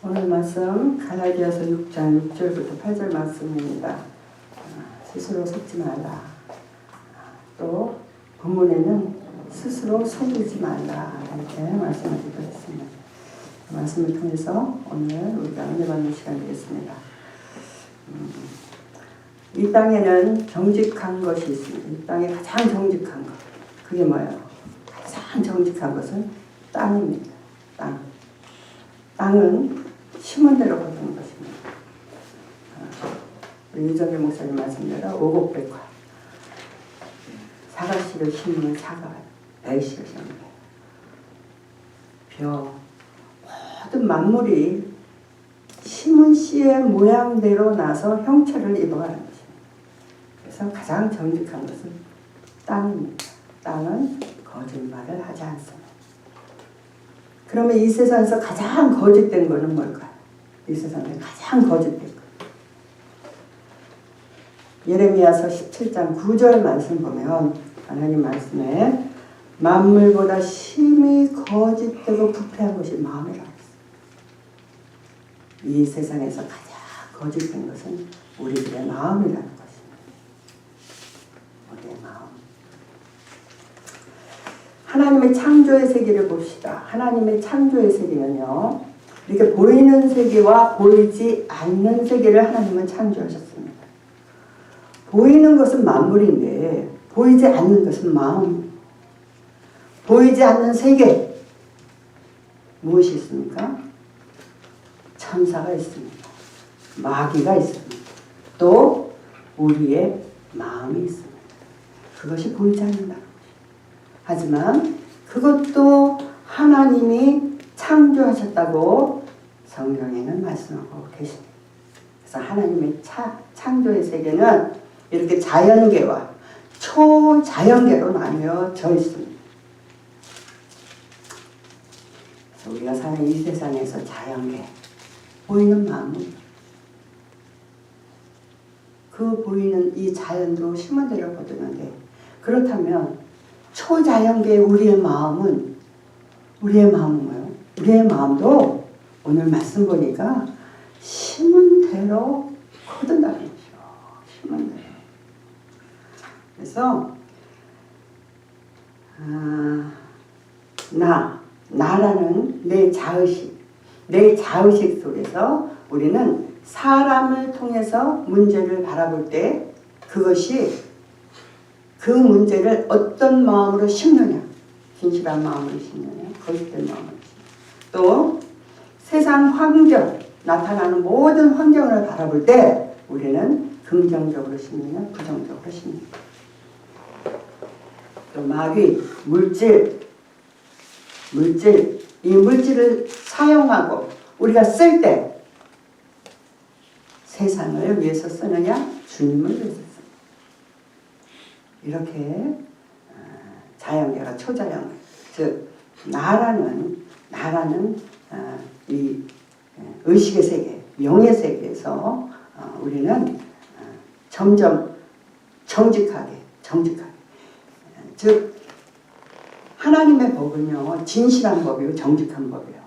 오늘 말씀 갈라디아서 6장 6절부터 8절 말씀입니다. 스스로 속지 말라. 또 본문에는 스스로 속이지 말라 이렇게 말씀을 드리고 있습니다. 그 말씀을 통해서 오늘 우리가 은혜 받는 시간 되겠습니다. 이 땅에는 정직한 것이 있습니다. 이 땅에 가장 정직한 것. 그게 뭐예요? 가장 정직한 것은 땅입니다. 땅. 땅은 심은 대로 거두는 것입니다. 우리 유정길 목사님 말씀대로 오곡백화. 사과씨를 심으면 사과, 배씨를 심으면 벼. 모든 만물이 심은 씨의 모양대로 나서 형체를 입어가는 것입니다. 그래서 가장 정직한 것은 땅입니다. 땅은 거짓말을 하지 않습니다. 그러면 이 세상에서 가장 거짓된 것은 뭘까요? 이 세상에 가장 거짓된 것. 예레미야서 17장 9절 말씀 보면 하나님 말씀에 만물보다 심히 거짓되고 부패한 것이 마음이라고 했습니다. 이 세상에서 가장 거짓된 것은 우리들의 마음이라는 것입니다. 우리의 마음. 하나님의 창조의 세계를 봅시다. 하나님의 창조의 세계는요, 이렇게 보이는 세계와 보이지 않는 세계를 하나님은 창조하셨습니다. 보이는 것은 만물인데 보이지 않는 것은 마음. 보이지 않는 세계 무엇이 있습니까? 천사가 있습니다. 마귀가 있습니다. 또 우리의 마음이 있습니다. 그것이 보이지 않는다. 하지만 그것도 하나님이 창조하셨다고 성경에는 말씀하고 계십니다. 그래서 하나님의 창조의 세계는 이렇게 자연계와 초자연계로 나뉘어져 있습니다. 그래서 우리가 사는 이 세상에서 자연계, 보이는 마음은 그 보이는 이 자연도 심은 대로 거두는데, 그렇다면 초자연계의 우리의 마음은 뭐예요? 우리의 마음도 오늘 말씀 보니까 심은 대로 거둔다는 거죠. 심은 대로. 그래서 나라는 내 자의식 속에서 우리는 사람을 통해서 문제를 바라볼 때 그것이 그 문제를 어떤 마음으로 심느냐, 진실한 마음으로 심느냐, 거짓된 마음으로 심느냐. 또 세상 환경, 나타나는 모든 환경을 바라볼 때 우리는 긍정적으로 심느냐, 부정적으로 심느냐. 또 마귀, 물질, 이 물질을 사용하고 우리가 쓸 때 세상을 위해서 쓰느냐, 주님을 위해서 쓰느냐. 이렇게 자연계가 초자연계, 즉 나라는 이 의식의 세계, 영의 세계에서 우리는 점점 정직하게, 즉 하나님의 법은요, 진실한 법이고 정직한 법이에요.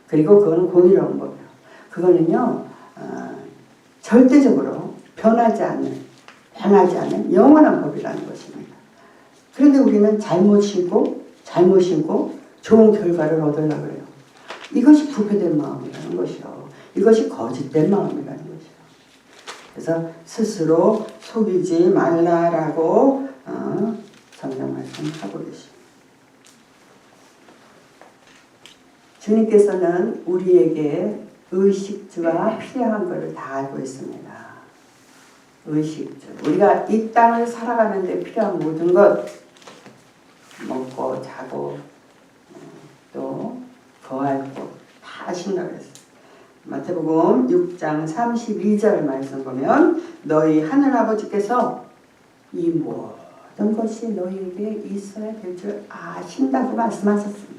그리고 그거는 공의로운 법이에요. 그거는요, 절대적으로 변하지 않는 영원한 법이라는 것입니다. 그런데 우리는 잘못 신고 좋은 결과를 얻으려고 해요. 이것이 부패된 마음이라는 것이요. 이것이 거짓된 마음이라는 것이요. 그래서 스스로 속이지 말라라고 성경 말씀하고 계십니다. 주님께서는 우리에게 의식주와 필요한 것을 다 알고 있습니다. 의식주. 우리가 이 땅을 살아가는 데 필요한 모든 것, 먹고 자고 또 거할 곳 다 아신다고 했어요. 마태복음 6장 32절 말씀 보면 너희 하늘아버지께서 이 모든 것이 너희에게 있어야 될 줄 아신다고 말씀하셨습니다.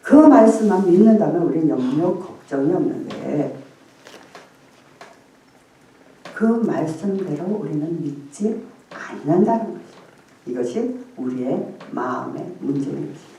그 말씀만 믿는다면 우리는 염려 걱정이 없는데 그 말씀대로 우리는 믿지 않는다는 것이죠. 이것이 우리의 마음의 문제인 것입니다.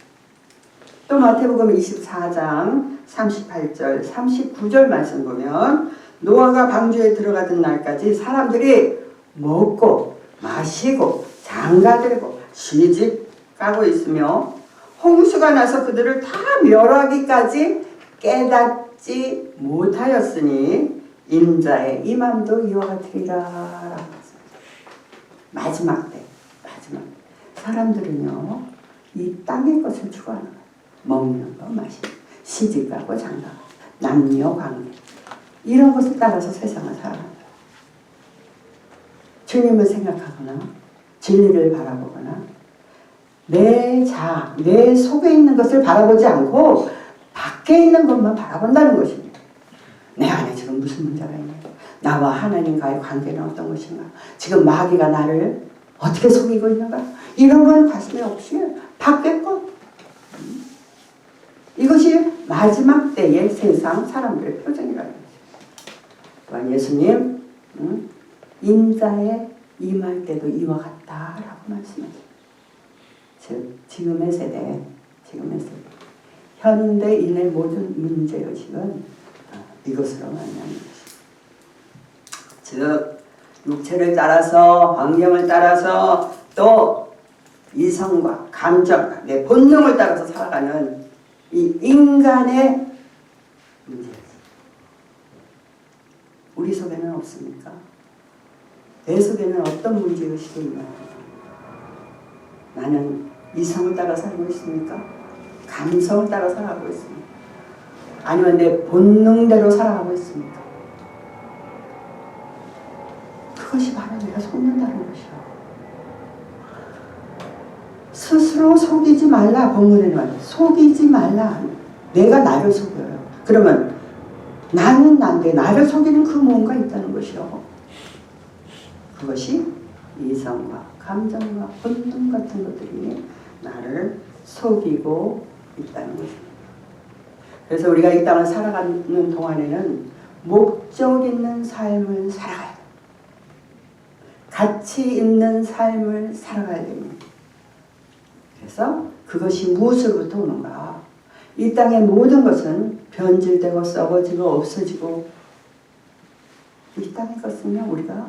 또 마태복음 24장 38절 39절 말씀 보면 노아가 방주에 들어가던 날까지 사람들이 먹고 마시고 장가들고 시집 가고 있으며 홍수가 나서 그들을 다 멸하기까지 깨닫지 못하였으니 인자의 임함도 이와 같으리라 라고 했습니다. 마지막 때 사람들은요 이 땅의 것을 추구하는 거예요. 먹는 거, 마시는 거, 시집가고 장가가고 남녀 관계 이런 것을 따라서 세상을 살아간다. 주님을 생각하거나 진리를 바라보거나 내 속에 있는 것을 바라보지 않고 밖에 있는 것만 바라본다는 것입니다. 내 안에 지금 무슨 문제가 있냐? 나와 하나님과의 관계는 어떤 것인가? 지금 마귀가 나를 어떻게 속이고 있는가? 이런 건 관심이 없이 밖에 것. 이것이 마지막 때의 세상 사람들의 표정이라는 것입니다. 또한 예수님 인자에 임할 때도 이와 같다라고 말씀하십니다. 즉 지금의 세대 현대인의 모든 문제의식은 이것으로 만나는 것입니다. 즉 육체를 따라서 환경을 따라서 또 이성과 감정과 내 본능을 따라서 살아가는 이 인간의 문제입니다. 우리 속에는 없습니까? 내 속에는 어떤 문제의식이 있나요? 나는 이성을 따라 살고 있습니까? 감성을 따라 살아가고 있습니까? 아니면 내 본능대로 살아가고 있습니까? 그것이 바로 내가 속는다는 것이요. 스스로 속이지 말라. 본문에 말해요. 속이지 말라. 내가 나를 속여요. 그러면 나는 난데 나를 속이는 그 뭔가 있다는 것이요. 그것이 이성과 감정과 본능 같은 것들이 나를 속이고 있다는 것입니다. 그래서 우리가 이 땅을 살아가는 동안에는 목적 있는 삶을 살아가야 돼요. 가치 있는 삶을 살아가야 됩니다. 그래서 그것이 무엇으로부터 오는가? 이 땅의 모든 것은 변질되고 썩어지고 없어지고 이 땅의 것은요 우리가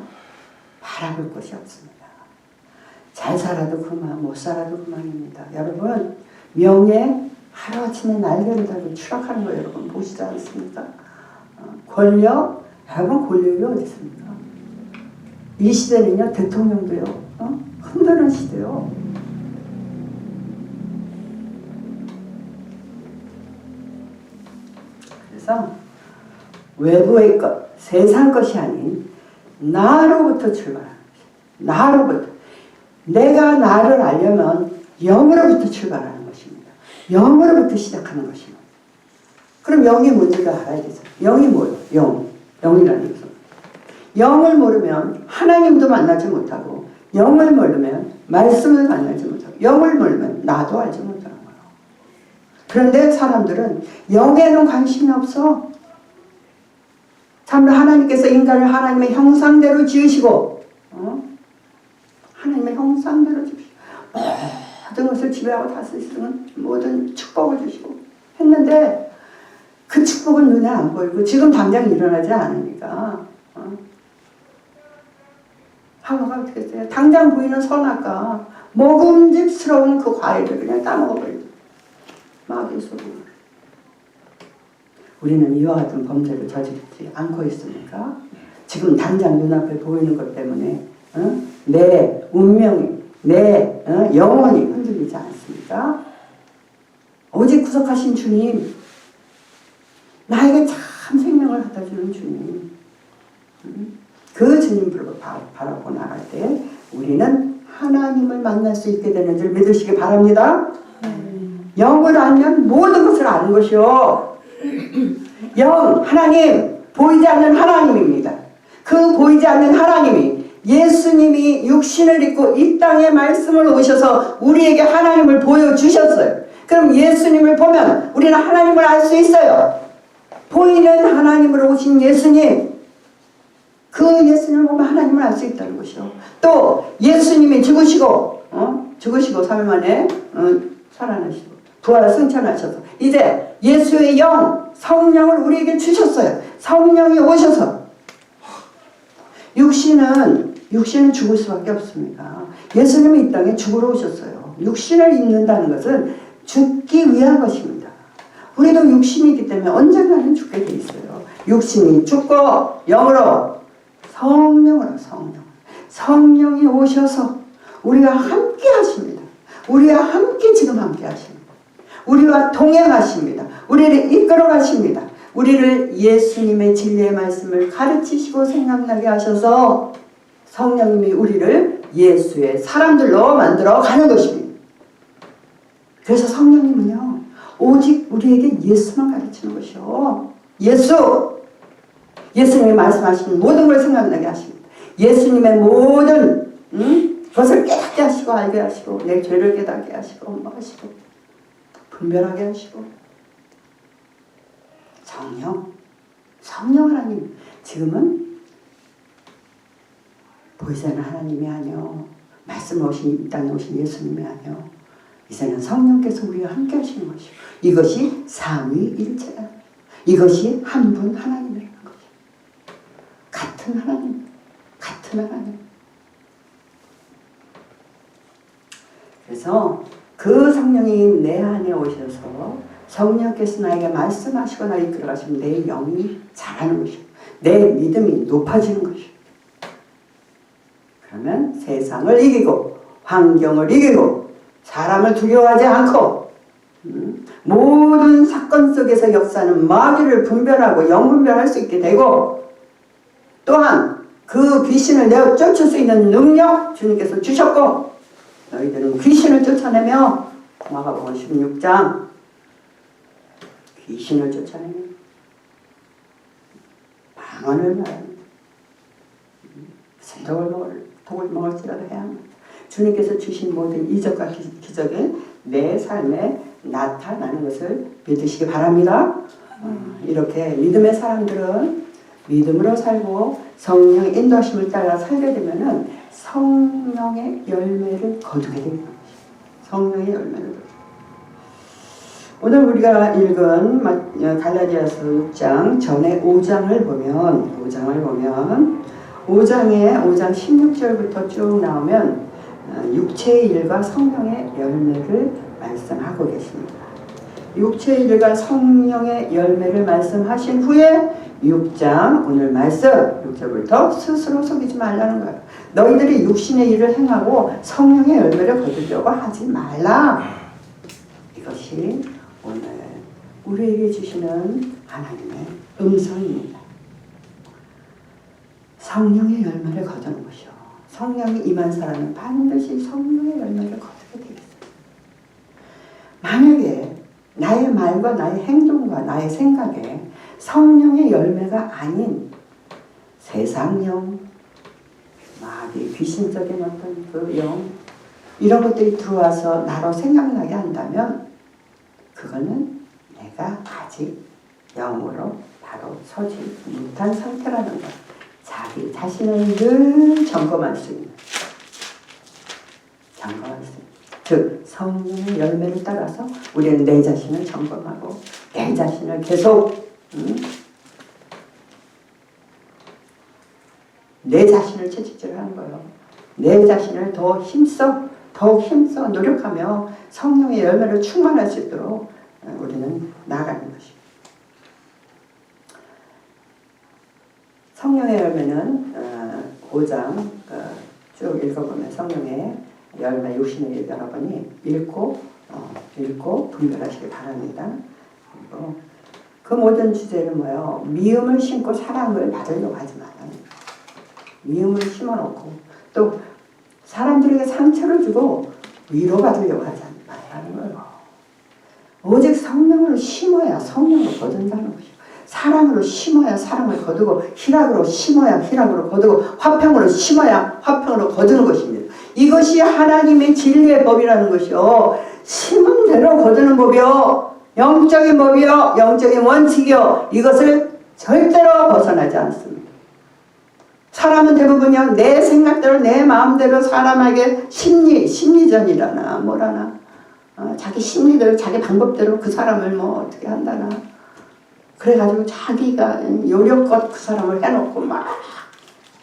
바라볼 것이 없습니다. 잘 살아도 그만, 못 살아도 그만입니다. 여러분 명예 하루아침에 날개를 달고 추락하는 거 여러분 보시지 않습니까? 권력, 여러분 권력이 어디 있습니까? 이 시대는요 대통령도요 흔드는 시대요. 그래서 외부의 것, 세상 것이 아닌 나로부터 출발하는 것이에요. 나로부터. 내가 나를 알려면 영으로부터 출발하는 것입니다. 영으로부터 시작하는 것입니다. 그럼 영이 뭔지를 알아야 되죠. 영이 뭐예요? 영이라는 것은. 영을 모르면 하나님도 만나지 못하고 영을 모르면 말씀을 만나지 못하고 영을 모르면 나도 알지 못하는 거예요. 그런데 사람들은 영에는 관심이 없어. 참으로 하나님께서 인간을 하나님의 형상대로 지으시고 하나님의 형상대로 지으시고 모든 것을 지배하고 다스리시는 모든 축복을 주시고 했는데 그 축복은 눈에 안 보이고 지금 당장 일어나지 않으니까 하와가 어떻게 했어요? 당장 보이는 선악과 먹음직스러운 그 과일을 그냥 따먹어버리고 마귀의 소리. 우리는 이와 같은 범죄를 저지르지 않고 있습니까? 지금 당장 눈앞에 보이는 것 때문에 내 운명이 내 영혼이 흔들리지 않습니까? 오직 구속하신 주님, 나에게 참 생명을 갖다 주는 주님, 그 주님을 바라보고 나갈 때 우리는 하나님을 만날 수 있게 되는 줄 믿으시기 바랍니다. 영을 알면 모든 것을 아는 것이요. 영, 하나님, 보이지 않는 하나님입니다. 그 보이지 않는 하나님이 예수님이 육신을 입고 이 땅에 말씀을 오셔서 우리에게 하나님을 보여주셨어요. 그럼 예수님을 보면 우리는 하나님을 알 수 있어요. 보이는 하나님으로 오신 예수님, 그 예수님을 보면 하나님을 알 수 있다는 것이요. 또 예수님이 죽으시고 3일 만에 살아나시고 부활 승천하셔서 이제 예수의 영 성령을 우리에게 주셨어요. 성령이 오셔서 육신은 죽을 수밖에 없습니다. 예수님이 이 땅에 죽으러 오셨어요. 육신을 입는다는 것은 죽기 위한 것입니다. 우리도 육신이기 때문에 언젠가는 죽게 돼 있어요. 육신이 죽고 영으로 성령이 오셔서 우리와 함께 하십니다. 우리와 함께 지금 함께 하십니다. 우리와 동행하십니다. 우리를 이끌어 가십니다. 우리를 예수님의 진리의 말씀을 가르치시고 생각나게 하셔서 성령님이 우리를 예수의 사람들로 만들어 가는 것입니다. 그래서 성령님은요, 오직 우리에게 예수만 가르치는 것이요. 예수님이 말씀하시는 모든 걸 생각나게 하십니다. 예수님의 모든 것을 깨닫게 하시고 알게 하시고 내 죄를 깨닫게 하시고 뭐 하시고 분별하게 하시고 성령 하나님 지금은 보이지 않는 하나님이 아니요 말씀 오신 이 땅에 오신 예수님이 아니요 이제는 성령께서 우리와 함께 하시는 것이요 이것이 삼위일체다. 이것이 한 분 하나님이라는 거죠. 같은 하나님. 그래서 그 성령이 내 안에 오셔서 성령께서 나에게 말씀하시고 나를 이끌어가시면 내 영이 자라는 것이요. 내 믿음이 높아지는 것이요. 그러면 세상을 이기고 환경을 이기고 사람을 두려워하지 않고 모든 사건 속에서 역사하는 마귀를 분별하고 영분별할 수 있게 되고 또한 그 귀신을 내어 쫓을 수 있는 능력 주님께서 주셨고 너희들은 귀신을 쫓아내며 마가복음 16장 귀신을 쫓아내며 방언을 말합니다. 독을 먹을지라도 해야 합니다. 주님께서 주신 모든 이적과 기적이 내 삶에 나타나는 것을 믿으시기 바랍니다. 이렇게 믿음의 사람들은 믿음으로 살고 성령의 인도하심을 따라 살게 되면은 성령의 열매를 거두게 됩니다. 성령의 열매를 거두게. 오늘 우리가 읽은 갈라디아서 6장 전에 5장을 보면 5장 16절부터 쭉 나오면 육체의 일과 성령의 열매를 말씀하고 계십니다. 육체의 일과 성령의 열매를 말씀하신 후에 6장 오늘 말씀 6절부터 스스로 속이지 말라는 거예요. 너희들이 육신의 일을 행하고 성령의 열매를 거두려고 하지 말라. 이것이 오늘 우리에게 주시는 하나님의 음성입니다. 성령의 열매를 거두는 것이요. 성령이 임한 사람은 반드시 성령의 열매를 거두게 되겠습니다. 만약에 나의 말과 나의 행동과 나의 생각에 성령의 열매가 아닌 세상령, 마귀, 귀신적인 어떤 그 영, 이런 것들이 들어와서 나로 생각나게 한다면 그거는 내가 아직 영으로 바로 서지 못한 상태라는 것. 자기 자신을 늘 점검할 수 있는. 즉 성령의 열매를 따라서 우리는 내 자신을 점검하고 내 자신을 계속 내 자신을 채찍질하는 거예요. 내 자신을 더욱 힘써 노력하며 성령의 열매를 충만할 수 있도록 우리는 나아가는 것입니다. 성령의 열매는 5장 쭉 읽어보면 성령의 열매 60일 여러분이 읽고 분별하시기 바랍니다. 그리고 그 모든 주제는 뭐예요? 미움을 심고 사랑을 받으려고 하지 말아요. 미움을 심어놓고 또 사람들에게 상처를 주고 위로받으려고 하지 말라는 거예요. 오직 성령으로 심어야 성령을 거둔다는 것이요. 사랑으로 심어야 사랑을 거두고 희락으로 심어야 희락으로 거두고 화평으로 심어야 화평으로 거두는 것입니다. 이것이 하나님의 진리의 법이라는 것이요. 심은 대로 거두는 법이요. 영적인 법이요. 영적인 원칙이요. 이것을 절대로 벗어나지 않습니다. 사람은 대부분요. 내 생각대로 내 마음대로 사람에게 심리전이라나 뭐라나 자기 심리대로 자기 방법대로 그 사람을 뭐 어떻게 한다나 그래가지고 자기가 요령껏 그 사람을 해놓고 막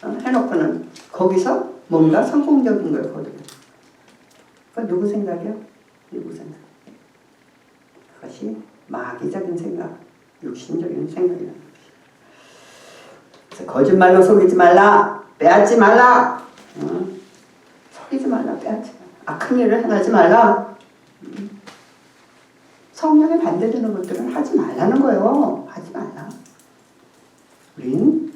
해놓고는 거기서 뭔가 성공적인 걸 거두는 그건 누구 생각이야? 누구 생각? 그것이 마귀적인 생각, 육신적인 생각이라는 것이야. 그래서 거짓말로 속이지 말라, 빼앗지 말라, 속이지 말라, 빼앗지 말라, 악한 일을 행하지 말라. 성령에 반대되는 것들은 하지 말라는 거예요. 하지 말라. 우린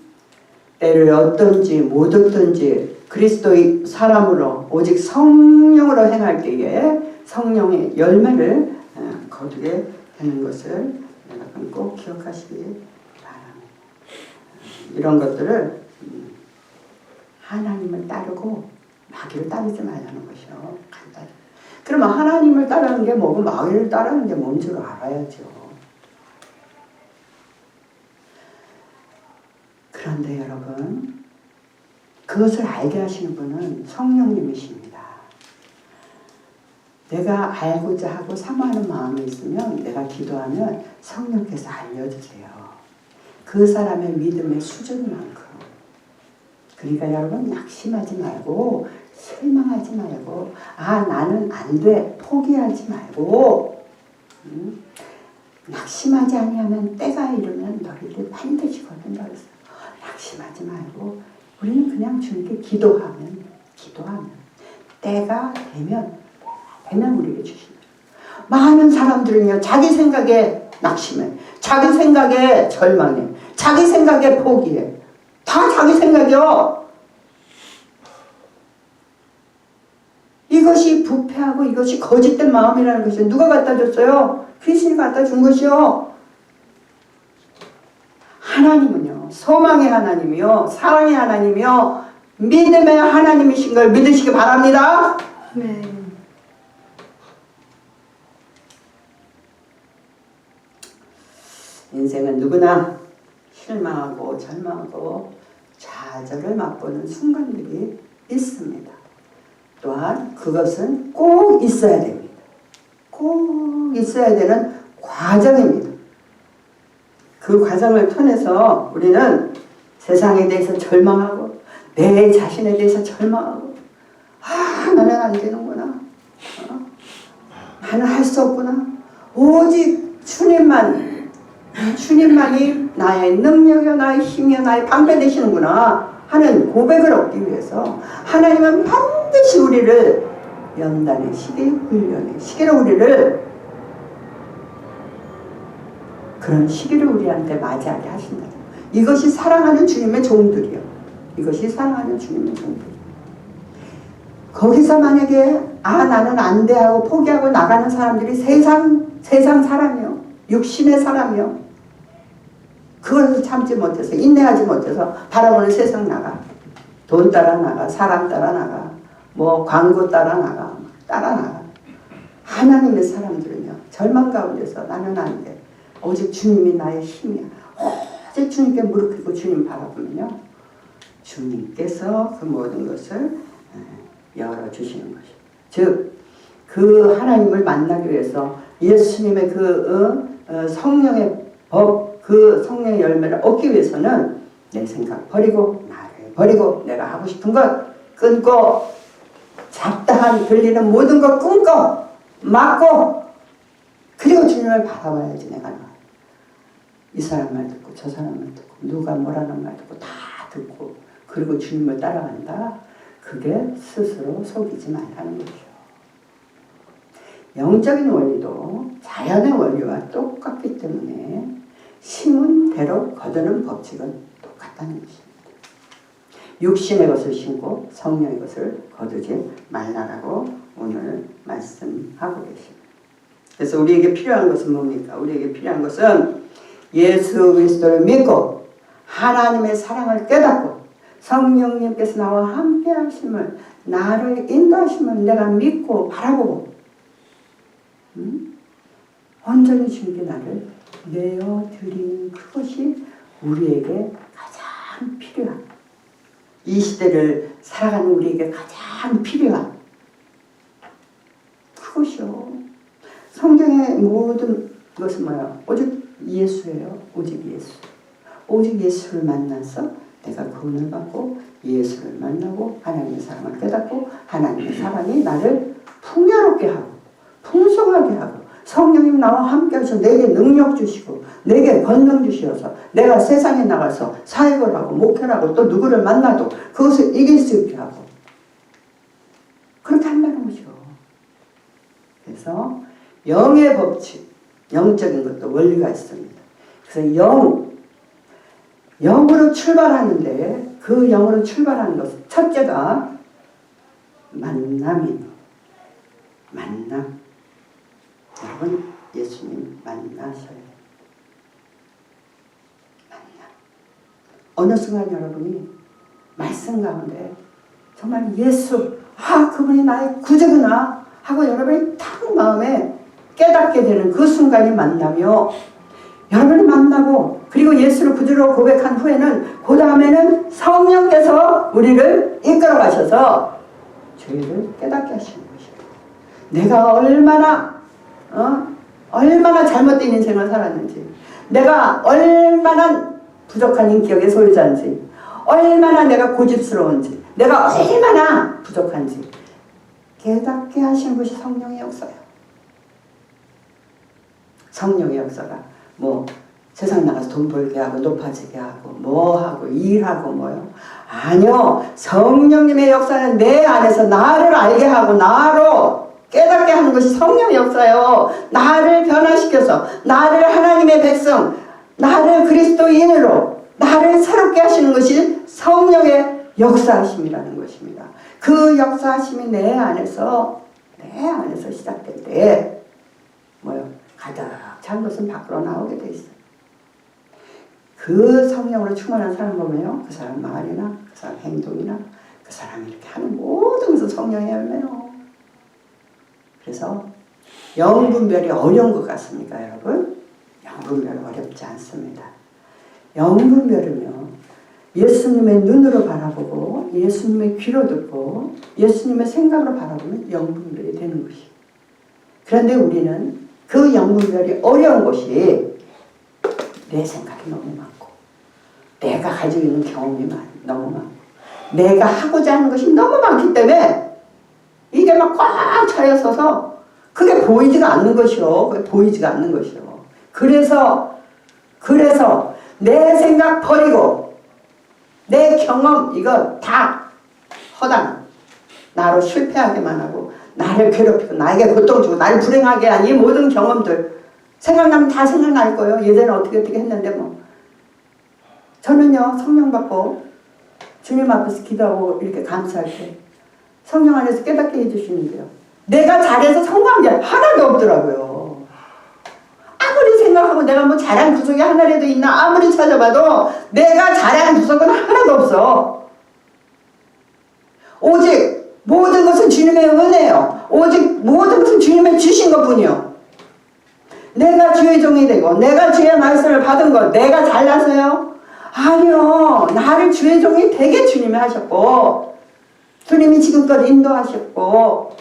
때를 얻든지 못 얻든지 그리스도의 사람으로 오직 성령으로 행할 때에 성령의 열매를 거두게 되는 것을 여러분 꼭 기억하시기 바랍니다. 이런 것들을 하나님을 따르고 마귀를 따르지 말라는 것이요. 간단히. 그러면 하나님을 따르는 게 뭐고 마귀를 따르는 게 뭔 줄 알아야죠. 그런데 여러분 그것을 알게 하시는 분은 성령님이십니다. 내가 알고자 하고 사모하는 마음이 있으면 내가 기도하면 성령께서 알려주세요. 그 사람의 믿음의 수준만큼. 그러니까 여러분 낙심하지 말고 실망하지 말고 나는 안 돼 포기하지 말고 낙심하지 아니하면 때가 이르면 너희들 반드시 거둔다 그랬어요. 낙심하지 말고 우리는 그냥 주님께 기도하면 때가 되면 우리에게 주신다. 많은 사람들은요 자기 생각에 낙심해, 자기 생각에 절망해, 자기 생각에 포기해. 다 자기 생각이요. 이것이 부패하고 이것이 거짓된 마음이라는 것이 누가 갖다 줬어요? 귀신이 갖다 준 것이요. 하나님은요 소망의 하나님이요 사랑의 하나님이요 믿음의 하나님이신 걸 믿으시기 바랍니다. 네. 인생은 누구나 실망하고 절망하고 좌절을 맛보는 순간들이 있습니다. 또한 그것은 꼭 있어야 됩니다. 꼭 있어야 되는 과정입니다. 그 과정을 통해서 우리는 세상에 대해서 절망하고 내 자신에 대해서 절망하고 나는 안 되는구나. 나는 할 수 없구나. 오직 주님만이 나의 능력이요 나의 힘이요 나의 방패 되시는구나 하는 고백을 얻기 위해서 하나님은 반드시 우리를 연단의 시기, 훈련의 시기로 우리를 그런 시기를 우리한테 맞이하게 하신다. 이것이 사랑하는 주님의 종들이요. 이것이 사랑하는 주님의 종들. 거기서 만약에 나는 안 돼 하고 포기하고 나가는 사람들이 세상 사람이요. 육신의 사람이요. 그걸 참지 못해서 인내하지 못해서 바라보는 세상 나가. 돈 따라 나가. 사람 따라 나가. 뭐 광고 따라 나가. 하나님의 사람들은요. 절망 가운데서 나는 안 돼. 오직 주님이 나의 힘이야. 오직 주님께 무릎 꿇고 주님 바라보면요. 주님께서 그 모든 것을 열어주시는 것이죠. 즉 그 하나님을 만나기 위해서 예수님의 그 성령의 법, 그 성령의 열매를 얻기 위해서는 내 생각 버리고 나를 버리고 내가 하고 싶은 것 끊고 잡다한 들리는 모든 것 끊고 막고 그리고 주님을 바라봐야지. 내가 이 사람 말 듣고 저 사람 말 듣고 누가 뭐라는 말 듣고 다 듣고 그리고 주님을 따라간다. 그게 스스로 속이지 말라는 거죠. 영적인 원리도 자연의 원리와 똑같기 때문에 심은 대로 거두는 법칙은 똑같다는 것입니다. 육신의 것을 심고 성령의 것을 거두지 말라라고 오늘 말씀하고 계십니다. 그래서 우리에게 필요한 것은 뭡니까? 우리에게 필요한 것은 예수 그리스도를 믿고 하나님의 사랑을 깨닫고 성령님께서 나와 함께 하심을 나를 인도하심을 내가 믿고 바라보고 온전히 주님께 나를 내어드리는 그것이 우리에게 가장 필요한 이 시대를 살아가는 우리에게 가장 필요한 그것이요. 성경의 모든 것은 뭐예요? 오직 예수예요. 오직 예수. 오직 예수를 만나서 내가 구원을 받고 예수를 만나고 하나님의 사랑을 깨닫고 하나님의 사랑이 나를 풍요롭게 하고 풍성하게 하고 성령님 나와 함께 하셔서 내게 능력 주시고 내게 권능 주시어서 내가 세상에 나가서 사역을 하고 목회를 하고 또 누구를 만나도 그것을 이길 수 있게 하고 그렇게 한다는 거죠. 그래서 영의 법칙, 영적인 것도 원리가 있습니다. 그래서 영으로 출발하는데 그 영으로 출발하는 것은 첫째가 만남입니다. 만남. 여러분 예수님 만나셔야 돼요. 만남. 어느 순간 여러분이 말씀 가운데 정말 예수, 그분이 나의 구주구나 하고 여러분이 탁 마음에 깨닫게 되는 그 순간이 만나며 여러분이 만나고 그리고 예수를 구주로 고백한 후에는 그 다음에는 성령께서 우리를 이끌어 가셔서 죄를 깨닫게 하시는 것입니다. 내가 얼마나 잘못된 인생을 살았는지 내가 얼마나 부족한 인격의 소유자인지 얼마나 내가 고집스러운지 내가 얼마나 부족한지 깨닫게 하시는 것이 성령의 역사예요. 성령의 역사가 뭐 세상 나가서 돈 벌게 하고 높아지게 하고 뭐하고 일하고 뭐요? 아니요. 성령님의 역사는 내 안에서 나를 알게 하고 나로 깨닫게 하는 것이 성령의 역사예요. 나를 변화시켜서 나를 하나님의 백성, 나를 그리스도인으로 나를 새롭게 하시는 것이 성령의 역사하심이라는 것입니다. 그 역사하심이 내 안에서 시작될 때 뭐요? 가득 찬 것은 밖으로 나오게 돼 있어요. 그 성령으로 충만한 사람 보면요. 그 사람 말이나 그 사람 행동이나 그 사람이 이렇게 하는 모든 것은 성령의 열매요. 그래서 영분별이 어려운 것 같습니까 여러분? 영분별은 어렵지 않습니다. 영분별은요. 예수님의 눈으로 바라보고 예수님의 귀로 듣고 예수님의 생각으로 바라보면 영분별이 되는 것이에요. 그런데 우리는 그 영분별이 어려운 것이 내 생각이 너무 많고 내가 가지고 있는 경험이 너무 많고 내가 하고자 하는 것이 너무 많기 때문에 이게 막 꽉 차여서서 그게 보이지가 않는 것이요. 그게 보이지가 않는 것이요. 그래서 내 생각 버리고 내 경험 이거 다 허당 나로 실패하게만 하고 나를 괴롭히고 나에게 고통 주고 나를 불행하게 한 이 모든 경험들 생각나면 다 생각날 거예요. 예전에 어떻게 했는데 뭐 저는요 성령 받고 주님 앞에서 기도하고 이렇게 감사할 때 성령 안에서 깨닫게 해주시는데요. 내가 잘해서 성공한 게 하나도 없더라고요. 아무리 생각하고 내가 뭐 잘한 구석이 하나라도 있나 아무리 찾아봐도 내가 잘한 구석은 하나도 없어. 오직 모든 것은 주님의 은혜예요. 오직 모든 것은 주님의 주신 것뿐이요. 내가 주의 종이 되고 내가 주의 말씀을 받은 것 내가 잘나서요? 아니요. 나를 주의 종이 되게 주님이 하셨고 주님이 지금껏 인도하셨고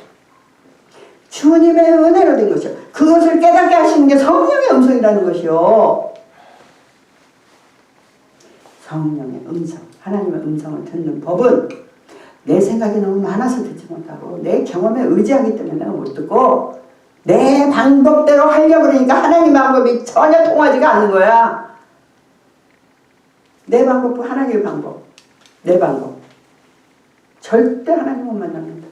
주님의 은혜로 된 것이요. 그것을 깨닫게 하시는 게 성령의 음성이라는 것이요. 성령의 음성, 하나님의 음성을 듣는 법은 내 생각이 너무 많아서 듣지 못하고 내 경험에 의지하기 때문에 내가 못 듣고 내 방법대로 하려고 그러니까 하나님 방법이 전혀 통하지가 않는 거야. 내 방법도 하나님의 방법, 내 방법 절대 하나님을 못 만납니다.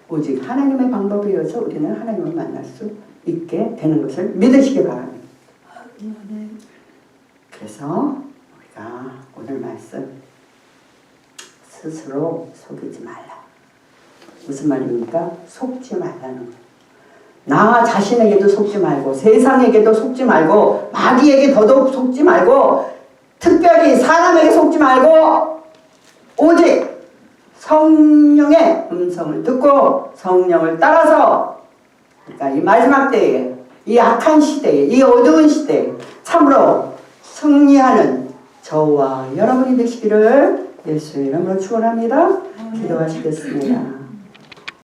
오직 하나님의 방법에 의해서 우리는 하나님을 만날 수 있게 되는 것을 믿으시기 바랍니다. 그래서 우리가 오늘 말씀 스스로 속이지 말라. 무슨 말입니까? 속지 말라는 거예요. 나 자신에게도 속지 말고 세상에게도 속지 말고 마귀에게 더더욱 속지 말고 특별히 사람에게 속지 말고 오직 성령의 음성을 듣고 성령을 따라서 그러니까 이 마지막 때에 이 악한 시대에 이 어두운 시대에 참으로 승리하는 저와 여러분이 되시기를 예수의 이름으로 축원합니다. 기도하시겠습니다.